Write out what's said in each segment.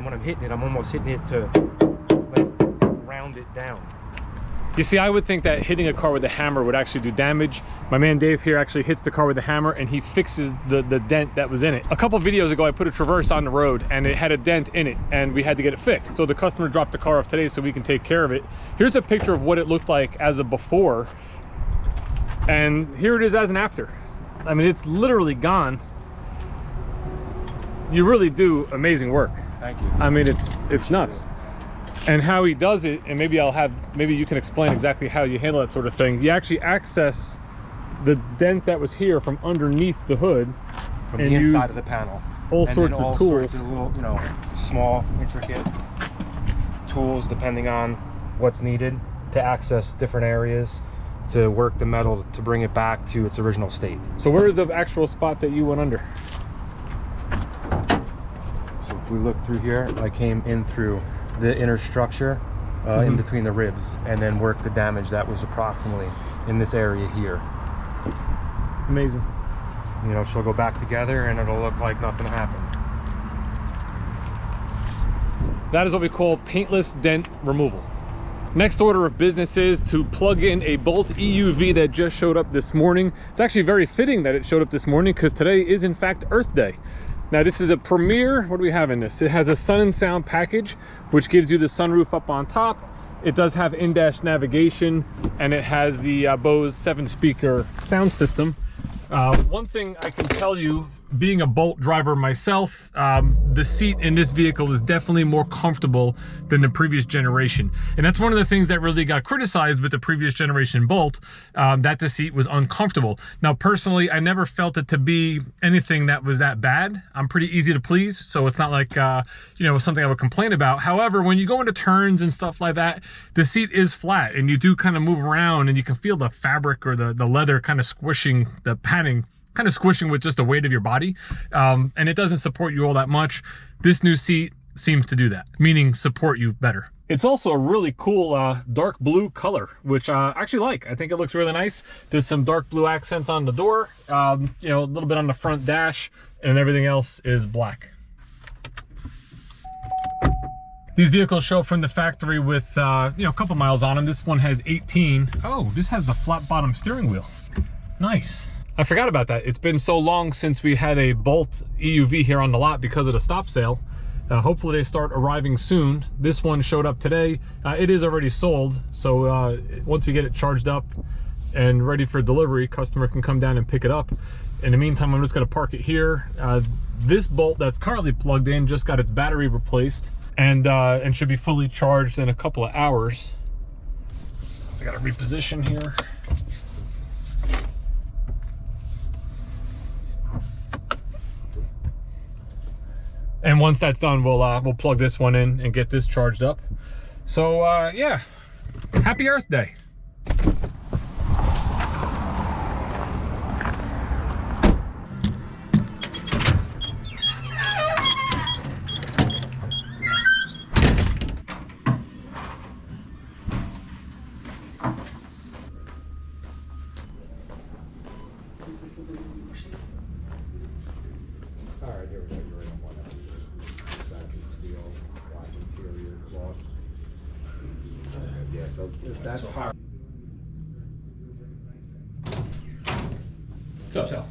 and when I'm hitting it, I'm almost hitting it to like round it down. You see, I would think that hitting a car with a hammer would actually do damage. My man Dave here actually hits the car with a hammer and he fixes the dent that was in it. A couple videos ago, I put a Traverse on the road and it had a dent in it and we had to get it fixed. So the customer dropped the car off today so we can take care of it. Here's a picture of what it looked like as a before. And here it is as an after. I mean, it's literally gone. You really do amazing work. Thank you. I mean, it's nuts. And how he does it, and maybe you can explain exactly how you handle that sort of thing. You actually access the dent that was here from underneath the hood, from the inside of the panel. All sorts of tools, sorts of little, you know, small, intricate tools, depending on what's needed to access different areas, to work the metal to bring it back to its original state. So where is the actual spot that you went under? So if we look through here, I came in through the inner structure in between the ribs, and then work the damage that was approximately in this area here. Amazing. You know, she'll go back together and it'll look like nothing happened. That is what we call paintless dent removal. Next order of business is to plug in a Bolt EUV that just showed up this morning. It's actually very fitting that it showed up this morning because today is in fact Earth Day. Now this is a Premier, what do we have in this? It has a sun and sound package, which gives you the sunroof up on top. It does have in-dash navigation, and it has the Bose 7-speaker sound system. One thing I can tell you, being a Bolt driver myself, the seat in this vehicle is definitely more comfortable than the previous generation. And that's one of the things that really got criticized with the previous generation Bolt, that the seat was uncomfortable. Now, personally, I never felt it to be anything that was that bad. I'm pretty easy to please, so it's not like, you know, something I would complain about. However, when you go into turns and stuff like that, the seat is flat and you do kind of move around and you can feel the fabric or the leather kind of squishing, the padding kind of squishing with just the weight of your body, and it doesn't support you all that much. This new seat seems to do that, meaning support you better. It's also a really cool dark blue color, which I actually like. I think it looks really nice. There's some dark blue accents on the door, you know, a little bit on the front dash, and everything else is black. These vehicles show up from the factory with you know, a couple miles on them. This one has 18. Oh, this has the flat bottom steering wheel. Nice. I forgot about that. It's been so long since we had a Bolt EUV here on the lot because of the stop sale. Hopefully they start arriving soon. This one showed up today. It is already sold, so once we get it charged up and ready for delivery, customer can come down and pick it up. In the meantime, I'm just going to park it here. This Bolt that's currently plugged in just got its battery replaced and should be fully charged in a couple of hours. I got to reposition here. And once that's done, we'll plug this one in and get this charged up. So yeah, happy Earth Day. All right, here we go. You're right on one end. Back in steel, black interior, cloth. Yeah, so that's power. What's up, Sal?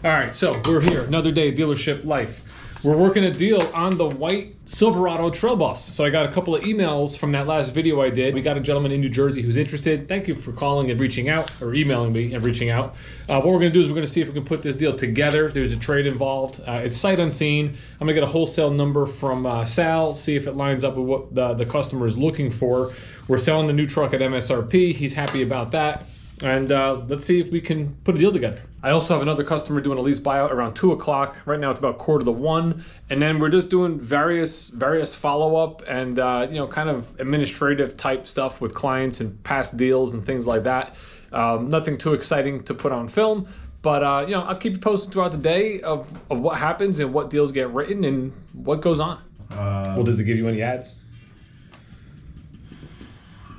All right, so we're here, another day, dealership life. We're working a deal on the white Silverado Trail Boss. So I got a couple of emails from that last video I did. We got a gentleman in New Jersey who's interested. Thank you for calling and reaching out, or emailing me and reaching out. What we're gonna do is we're gonna see if we can put this deal together. There's a trade involved. It's sight unseen. I'm gonna get a wholesale number from Sal, see if it lines up with what the customer is looking for. We're selling the new truck at MSRP. He's happy about that. And let's see if we can put a deal together. I also have another customer doing a lease buyout around 2 o'clock. Right now it's about 1:45. And then we're just doing various follow-up and you know, kind of administrative type stuff with clients and past deals and things like that. Nothing too exciting to put on film, but you know, I'll keep you posted throughout the day of what happens and what deals get written and what goes on. Well, does it give you any ads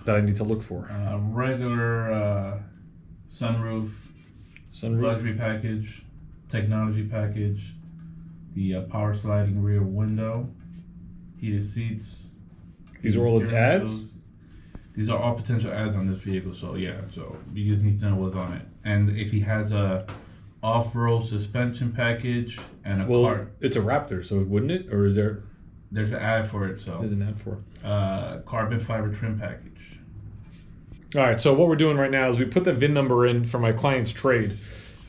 that I need to look for? Regular sunroof, luxury package, technology package, the power sliding rear window, heated seats. These are all the steering ads? wheels. These are all potential ads on this vehicle, so yeah, so you just need to know what's on it. And if he has a off-road suspension package and a Well, it's a Raptor, so wouldn't it? Or is there? there's an ad for it, so There's an ad for it. carbon fiber trim package. All right, so what we're doing right now is we put the VIN number in for my client's trade.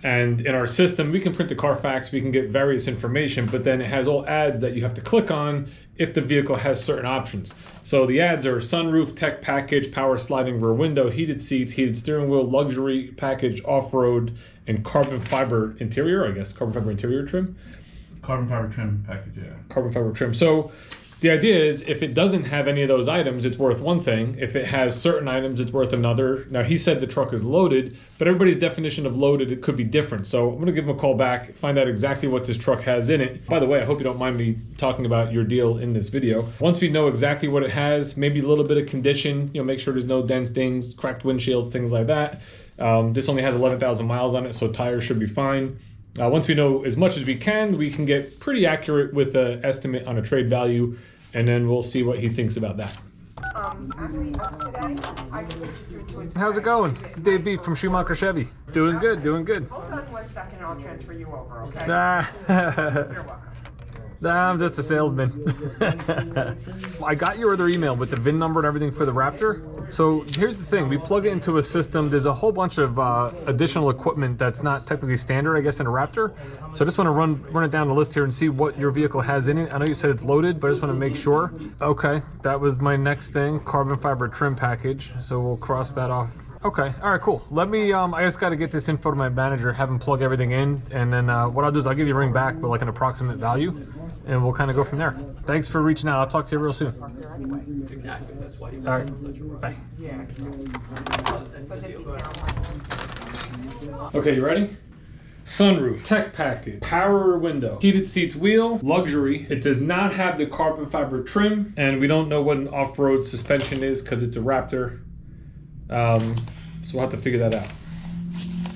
And in our system, we can print the Carfax, we can get various information, but then it has all ads that you have to click on if the vehicle has certain options. So the ads are sunroof, tech package, power sliding rear window, heated seats, heated steering wheel, luxury package, off-road, and carbon fiber interior, I guess, carbon fiber interior trim. Carbon fiber trim package, yeah. Carbon fiber trim. So the idea is if it doesn't have any of those items, it's worth one thing. If it has certain items, it's worth another. Now, he said the truck is loaded, but everybody's definition of loaded, it could be different. So I'm going to give him a call back, find out exactly what this truck has in it. By the way, I hope you don't mind me talking about your deal in this video. Once we know exactly what it has, maybe a little bit of condition, make sure there's no dents, dings, cracked windshields, things like that. This only has 11,000 miles on it, so tires should be fine. Once we know as much as we can get pretty accurate with an estimate on a trade value, and then we'll see what he thinks about that. Actually, today, I can put you through to his. How's it going? It's Dave B from Schumacher Chevy. Doing good, doing good. Hold on 1 second, I'll transfer you over, okay? Nah. You're welcome. Nah, I'm just a salesman. I got your other email with the VIN number and everything for the Raptor. So here's the thing, we plug it into a system. There's a whole bunch of additional equipment that's not technically standard, I guess, in a Raptor. So I just want to run it down the list here and see what your vehicle has in it. I know you said it's loaded, but I just want to make sure. Okay, that was my next thing, carbon fiber trim package. So we'll cross that off. Okay, all right, cool. Let me, I just got to get this info to my manager, have him plug everything in, and then what I'll do is I'll give you a ring back with like an approximate value, and we'll kind of go from there. Thanks for reaching out. I'll talk to you real soon. Exactly. That's why. All right, bye. Yeah. So does he sound like? Okay, you ready? Sunroof, tech package, power window, heated seats wheel, luxury. It does not have the carbon fiber trim, and we don't know what an off-road suspension is because it's a Raptor. So we'll have to figure that out.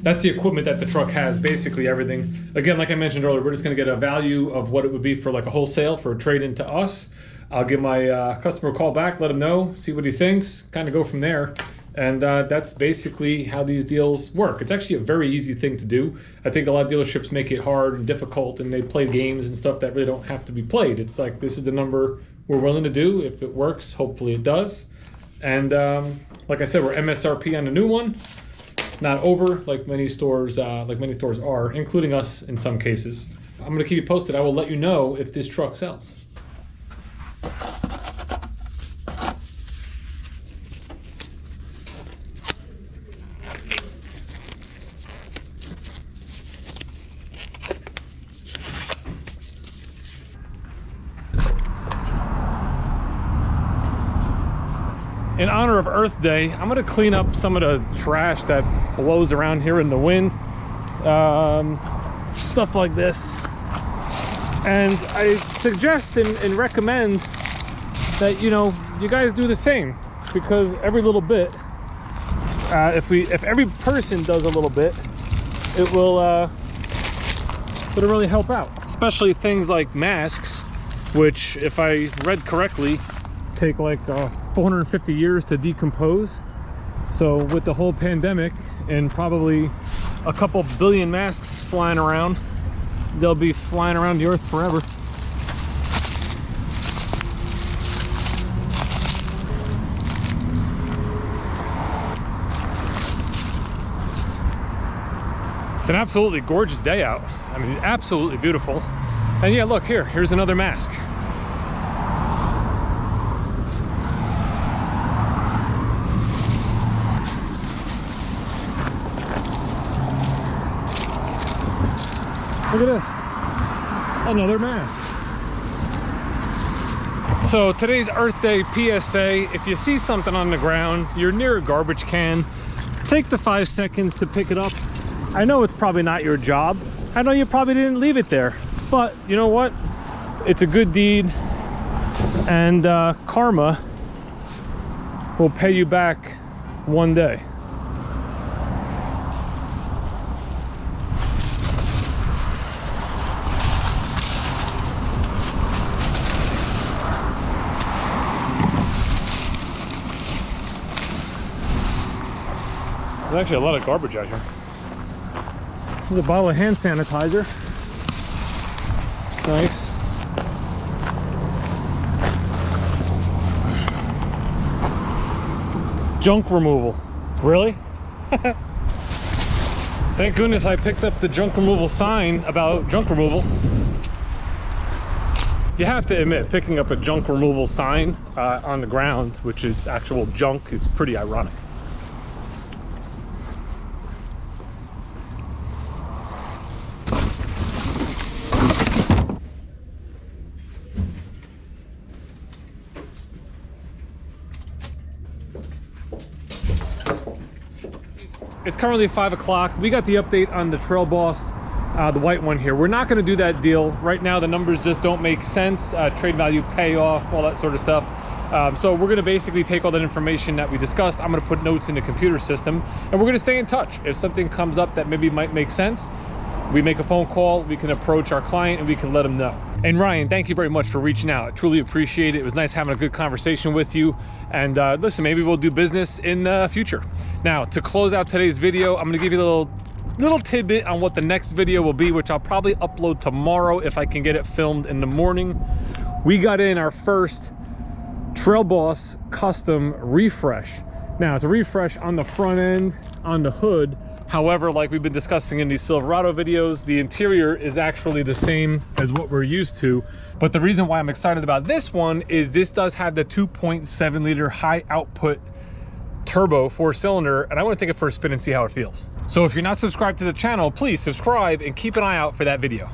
That's the equipment that the truck has, basically everything. Again, like I mentioned earlier, we're just gonna get a value of what it would be for like a wholesale for a trade-in to us. I'll give my customer a call back, let him know, see what he thinks, kind of go from there. And that's basically how these deals work. It's actually a very easy thing to do. I think a lot of dealerships make it hard and difficult, and they play games and stuff that really don't have to be played. It's like, this is the number we're willing to do. If it works, hopefully it does. And like I said, we're MSRP on the new one, not over like many stores are, including us in some cases. I'm gonna keep you posted. I will let you know if this truck sells. In honor of Earth Day, I'm gonna clean up some of the trash that blows around here in the wind. Stuff like this. And I suggest and recommend that, you guys do the same, because every little bit, if every person does a little bit, it'll really help out. Especially things like masks, which, if I read correctly, take like 450 years to decompose. So with the whole pandemic and probably a couple billion masks flying around, they'll be flying around the earth forever. It's an absolutely gorgeous day out. I mean, absolutely beautiful. And yeah, look, here's another mask. Look at this, another mask. So today's Earth Day PSA, if you see something on the ground, you're near a garbage can, take the 5 seconds to pick it up. I know it's probably not your job. I know you probably didn't leave it there, but you know what? It's a good deed, and karma will pay you back one day. There's actually a lot of garbage out here. There's a bottle of hand sanitizer. Nice. Junk removal. Really? Thank goodness I picked up the junk removal sign about junk removal. You have to admit, picking up a junk removal sign on the ground, which is actual junk, is pretty ironic. It's currently 5 o'clock. We got the update on the Trail Boss, the white one here. We're not going to do that deal right now. The numbers just don't make sense. Trade value, payoff, all that sort of stuff. So we're going to basically take all that information that we discussed. I'm going to put notes in the computer system, and we're going to stay in touch. If something comes up that maybe might make sense, we make a phone call, we can approach our client, and we can let them know. And Ryan, thank you very much for reaching out. I truly appreciate it. It was nice having a good conversation with you. And listen, maybe we'll do business in the future. Now, to close out today's video, I'm gonna give you a little tidbit on what the next video will be, which I'll probably upload tomorrow if I can get it filmed in the morning. We got in our first Trail Boss custom refresh. Now, it's a refresh on the front end, on the hood. However, like we've been discussing in these Silverado videos, the interior is actually the same as what we're used to. But the reason why I'm excited about this one is this does have the 2.7 liter high output turbo 4-cylinder, and I want to take it for a spin and see how it feels. So if you're not subscribed to the channel, please subscribe and keep an eye out for that video.